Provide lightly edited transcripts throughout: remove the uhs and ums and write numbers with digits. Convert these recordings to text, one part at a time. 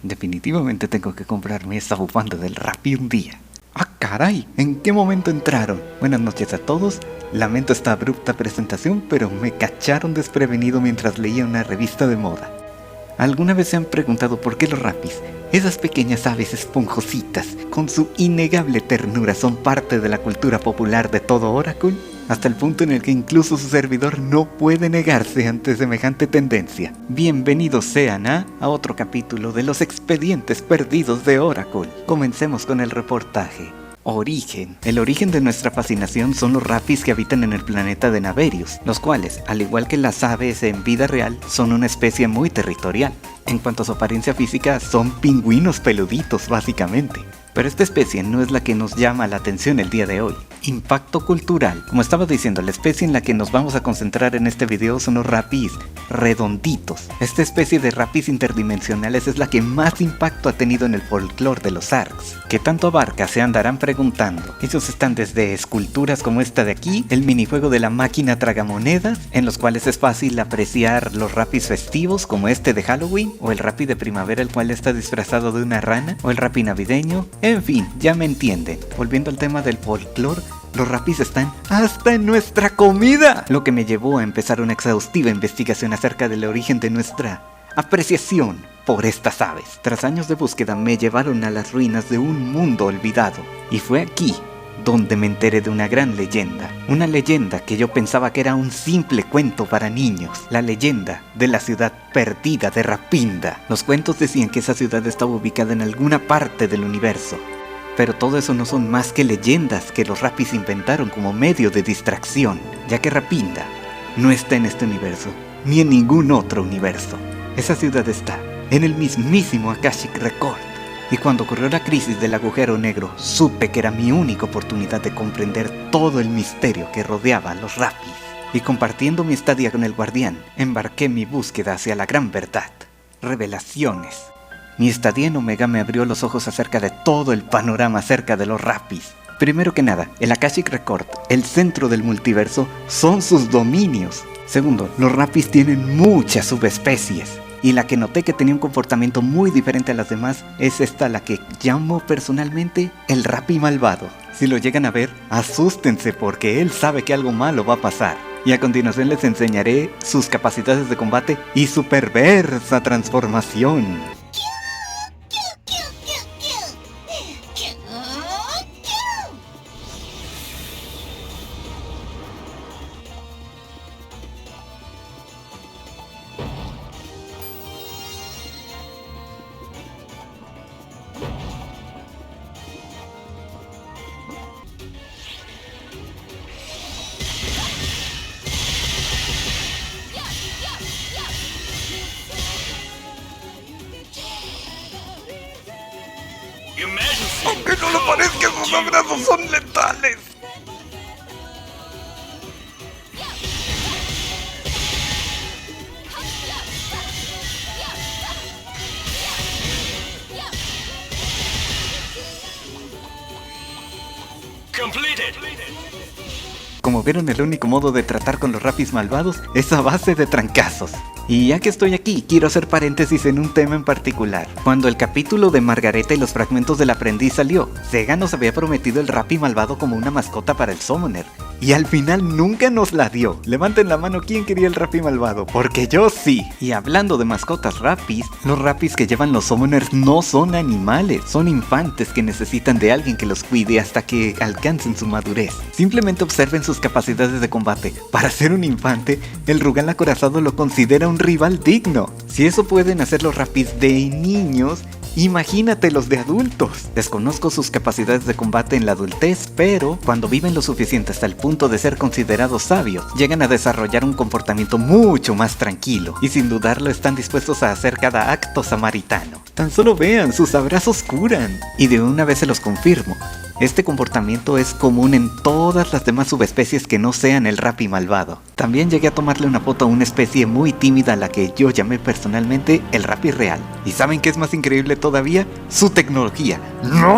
Definitivamente tengo que comprarme esa bufanda del Rappi un día. ¡Ah, caray! ¿En qué momento entraron? Buenas noches a todos. Lamento esta abrupta presentación, pero me cacharon desprevenido mientras leía una revista de moda. ¿Alguna vez se han preguntado por qué los Rappis, esas pequeñas aves esponjositas, con su innegable ternura, son parte de la cultura popular de todo Oracle? Hasta el punto en el que incluso su servidor no puede negarse ante semejante tendencia. Bienvenidos sean a otro capítulo de los expedientes perdidos de Oracle. Comencemos con el reportaje. Origen. El origen de nuestra fascinación son los Rappis que habitan en el planeta de Naverius, los cuales, al igual que las aves en vida real, son una especie muy territorial. En cuanto a su apariencia física, son pingüinos peluditos básicamente. Pero esta especie no es la que nos llama la atención el día de hoy. Impacto cultural. Como estaba diciendo, la especie en la que nos vamos a concentrar en este video son los Rappis redonditos. Esta especie de Rappis interdimensionales es la que más impacto ha tenido en el folclore de los Arks. ¿Qué tanto abarca? Se andarán preguntando. Ellos están desde esculturas como esta de aquí, el minijuego de la máquina tragamonedas, en los cuales es fácil apreciar los Rappis festivos como este de Halloween, o el Rappi de primavera el cual está disfrazado de una rana, o el Rappi navideño. En fin, ya me entienden. Volviendo al tema del folclore, los Rappis están hasta en nuestra comida, lo que me llevó a empezar una exhaustiva investigación acerca del origen de nuestra apreciación por estas aves. Tras años de búsqueda me llevaron a las ruinas de un mundo olvidado, y fue aquí donde me enteré de una gran leyenda. Una leyenda que yo pensaba que era un simple cuento para niños. La leyenda de la ciudad perdida de Rapinda. Los cuentos decían que esa ciudad estaba ubicada en alguna parte del universo. Pero todo eso no son más que leyendas que los Rappis inventaron como medio de distracción, ya que Rapinda no está en este universo, ni en ningún otro universo. Esa ciudad está en el mismísimo Akashic Record. Y cuando ocurrió la crisis del agujero negro, supe que era mi única oportunidad de comprender todo el misterio que rodeaba a los Rappis. Y compartiendo mi estadía con el guardián, embarqué mi búsqueda hacia la gran verdad. Revelaciones. Mi estadía en Omega me abrió los ojos acerca de todo el panorama acerca de los Rappis. Primero que nada, el Akashic Record, el centro del multiverso, son sus dominios. Segundo, los Rappis tienen muchas subespecies. Y la que noté que tenía un comportamiento muy diferente a las demás es esta, la que llamo personalmente el Rappi malvado. Si lo llegan a ver, asústense porque él sabe que algo malo va a pasar. Y a continuación les enseñaré sus capacidades de combate y su perversa transformación. Aunque no lo parezca, sus abrazos son letales. Como vieron, el único modo de tratar con los Rappis malvados es a base de trancazos. Y ya que estoy aquí, quiero hacer paréntesis en un tema en particular. Cuando el capítulo de Margareta y los fragmentos del aprendiz salió, Sega nos había prometido el Rappi malvado como una mascota para el Summoner. Y al final nunca nos la dio. Levanten la mano quién quería el Rappi malvado, porque yo sí. Y hablando de mascotas Rappis, los Rappis que llevan los Summoners no son animales, son infantes que necesitan de alguien que los cuide hasta que alcancen su madurez. Simplemente observen sus capacidades de combate. Para ser un infante, el Rugal acorazado lo considera un rival digno. Si eso pueden hacer los Rappis de niños, imagínate los de adultos. Desconozco sus capacidades de combate en la adultez, pero cuando viven lo suficiente hasta el punto de ser considerados sabios, llegan a desarrollar un comportamiento mucho más tranquilo, y sin dudarlo están dispuestos a hacer cada acto samaritano. Tan solo vean, sus abrazos curan. Y de una vez se los confirmo, este comportamiento es común en todas las demás subespecies que no sean el Rappi malvado. También llegué a tomarle una foto a una especie muy tímida a la que yo llamé personalmente el Rappi real. ¿Y saben qué es más increíble todavía? Su tecnología. No.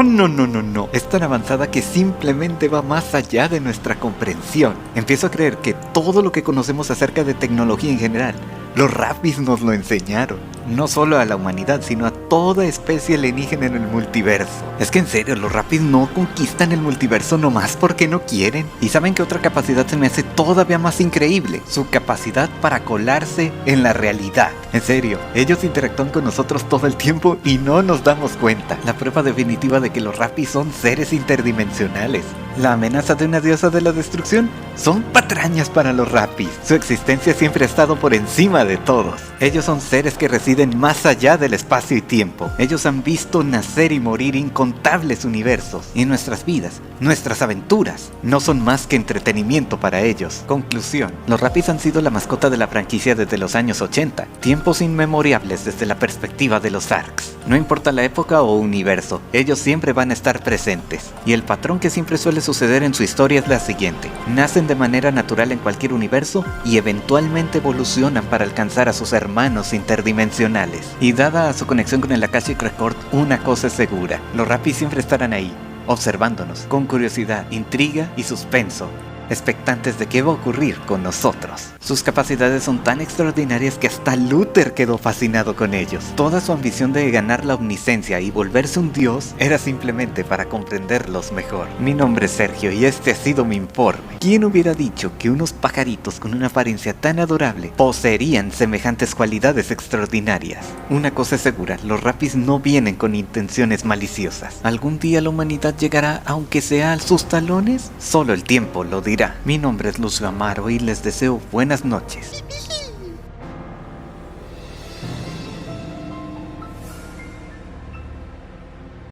Es tan avanzada que simplemente va más allá de nuestra comprensión. Empiezo a creer que todo lo que conocemos acerca de tecnología en general, los Rappis nos lo enseñaron. no solo a la humanidad, sino a toda especie alienígena en el multiverso. Es que en serio, los Rapis no conquistan el multiverso nomás porque no quieren. Y ¿saben qué otra capacidad se me hace todavía más increíble? Su capacidad para colarse en la realidad. En serio, ellos interactúan con nosotros todo el tiempo y no nos damos cuenta. La prueba definitiva de que los Rapis son seres interdimensionales. La amenaza de una diosa de la destrucción son patrañas para los Rapis. Su existencia siempre ha estado por encima de todos. Ellos son seres que residen más allá del espacio y tiempo. Ellos han visto nacer y morir incontables universos. Y nuestras vidas, nuestras aventuras, no son más que entretenimiento para ellos. Conclusión: los Rapis han sido la mascota de la franquicia desde los años 80. Tiempos inmemorables desde la perspectiva de los ARCs. No importa la época o universo, ellos siempre van a estar presentes. Y el patrón que siempre suele suceder en su historia es la siguiente: nacen de manera natural en cualquier universo y eventualmente evolucionan para alcanzar a sus hermanos interdimensionales. Y dada su conexión con el Akashic Record, una cosa es segura: los Rapis siempre estarán ahí, observándonos con curiosidad, intriga y suspenso, expectantes de qué va a ocurrir con nosotros. Sus capacidades son tan extraordinarias que hasta Luther quedó fascinado con ellos. Toda su ambición de ganar la omnisciencia y volverse un dios era simplemente para comprenderlos mejor. Mi nombre es Sergio y este ha sido mi informe. ¿Quién hubiera dicho que unos pajaritos con una apariencia tan adorable poseerían semejantes cualidades extraordinarias? Una cosa es segura: los Rapis no vienen con intenciones maliciosas. ¿Algún día la humanidad llegará aunque sea a sus talones? Solo el tiempo lo dirá. Mi nombre es Lucio Amaro y les deseo buenas noches.